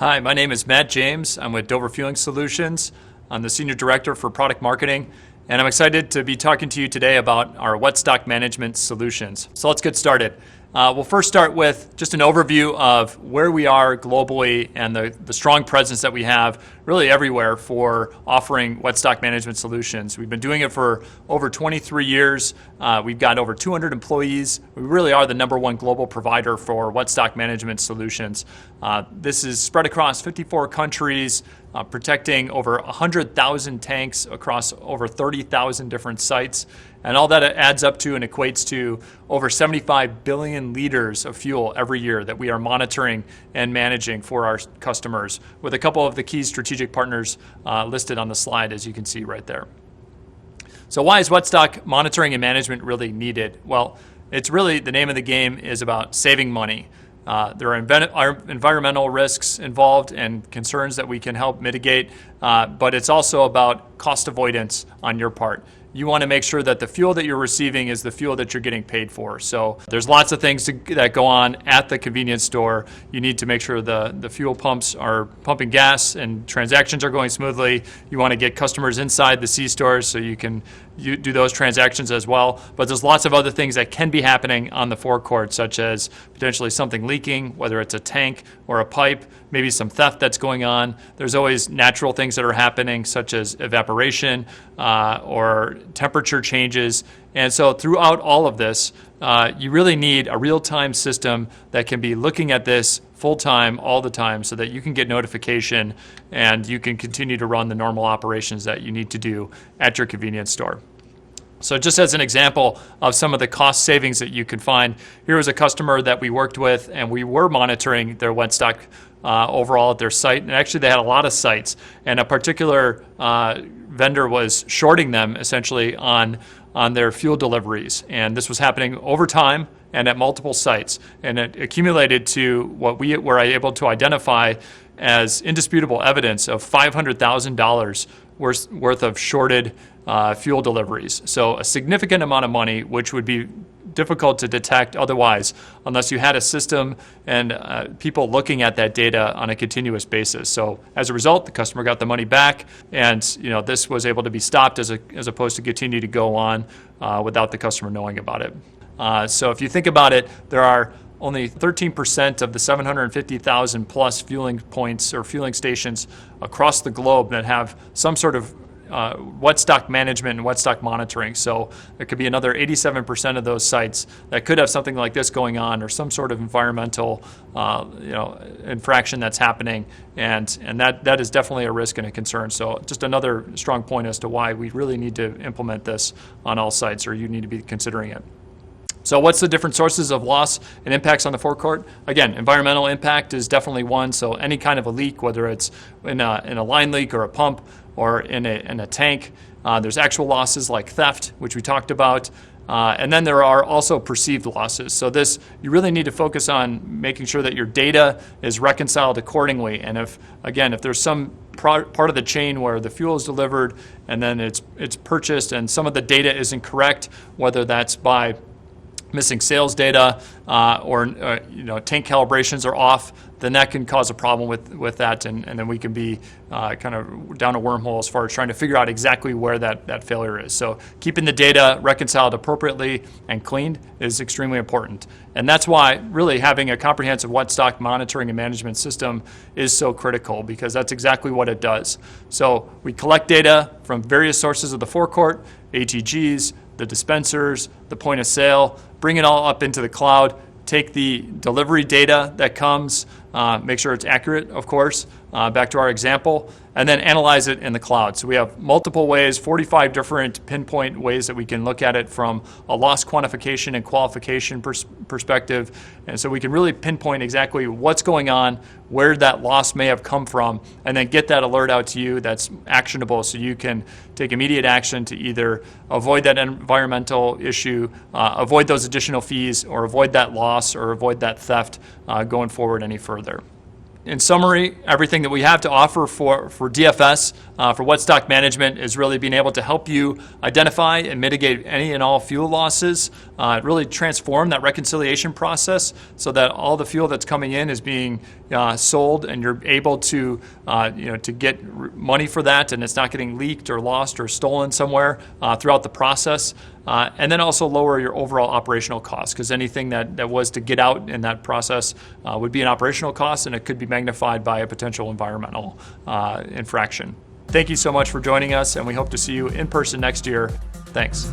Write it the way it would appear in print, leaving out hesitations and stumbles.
Hi, my name is Matt James. I'm with Dover Fueling Solutions. I'm the Senior Director for Product Marketing, and I'm excited to be talking to you today about our Wetstock Management Solutions. So let's get started. We'll first start with just an overview of where we are globally and the strong presence that we have really everywhere for offering Wetstock Management Solutions. We've been doing it for over 23 years. We've got over 200 employees. We really are the #1 global provider for Wetstock Management Solutions. This is spread across 54 countries, protecting over 100,000 tanks across over 30,000 different sites. And all that adds up to and equates to over 75 billion liters of fuel every year that we are monitoring and managing for our customers, with a couple of the key strategic partners listed on the slide, as you can see right there. So why is Wetstock monitoring and management really needed? Well, it's really, the name of the game is about saving money. There are environmental risks involved and concerns that we can help mitigate, but it's also about cost avoidance on your part. You want to make sure that the fuel that you're receiving is the fuel that you're getting paid for. So there's lots of things that go on at the convenience store. You need to make sure the fuel pumps are pumping gas and transactions are going smoothly. You want to get customers inside the C-stores so you can do those transactions as well. But there's lots of other things that can be happening on the forecourt, such as potentially something leaking, whether it's a tank or a pipe, maybe some theft that's going on. There's always natural things that are happening, such as evaporation or temperature changes. And so throughout all of this, you really need a real-time system that can be looking at this full-time all the time so that you can get notification and you can continue to run the normal operations that you need to do at your convenience store. So just as an example of some of the cost savings that you can find, here was a customer that we worked with, and we were monitoring their Wetstock overall at their site. And actually they had a lot of sites, and a particular vendor was shorting them essentially on their fuel deliveries. And this was happening over time and at multiple sites. And it accumulated to what we were able to identify as indisputable evidence of $500,000 worth of shorted fuel deliveries. So a significant amount of money, which would be difficult to detect otherwise unless you had a system and people looking at that data on a continuous basis. So as a result, the customer got the money back, and this was able to be stopped as opposed to continue to go on without the customer knowing about it. So if you think about it, there are only 13% of the 750,000 plus fueling points or fueling stations across the globe that have some sort of Wetstock management and Wetstock monitoring. So there could be another 87% of those sites that could have something like this going on, or some sort of environmental infraction that's happening, and that is definitely a risk and a concern. So just another strong point as to why we really need to implement this on all sites, or you need to be considering it. So what's the different sources of loss and impacts on the forecourt? Again, environmental impact is definitely one. So any kind of a leak, whether it's in a line leak or a pump or in a tank. There's actual losses like theft, which we talked about. And then there are also perceived losses. So this, you really need to focus on making sure that your data is reconciled accordingly. And if there's some part of the chain where the fuel is delivered and then it's purchased and some of the data isn't correct, whether that's by missing sales data or tank calibrations are off, then that can cause a problem with that, and then we can be kind of down a wormhole as far as trying to figure out exactly where that failure is. So keeping the data reconciled appropriately and cleaned is extremely important. And that's why really having a comprehensive Wetstock monitoring and management system is so critical, because that's exactly what it does. So we collect data from various sources of the forecourt, ATGs, the dispensers, the point of sale, bring it all up into the cloud, take the delivery data that comes, make sure it's accurate, of course, back to our example, and then analyze it in the cloud. So we have multiple ways, 45 different pinpoint ways that we can look at it from a loss quantification and qualification perspective. And so we can really pinpoint exactly what's going on, where that loss may have come from, and then get that alert out to you that's actionable so you can take immediate action to either avoid that environmental issue, avoid those additional fees, or avoid that loss or avoid that theft going forward any further. in summary, everything that we have to offer for DFS, for Wetstock Management, is really being able to help you identify and mitigate any and all fuel losses, really transform that reconciliation process so that all the fuel that's coming in is being sold, and you're able to, to get money for that, and it's not getting leaked or lost or stolen somewhere throughout the process. And then also lower your overall operational costs, because anything that was to get out in that process would be an operational cost, and it could be magnified by a potential environmental infraction. Thank you so much for joining us, and we hope to see you in person next year. Thanks.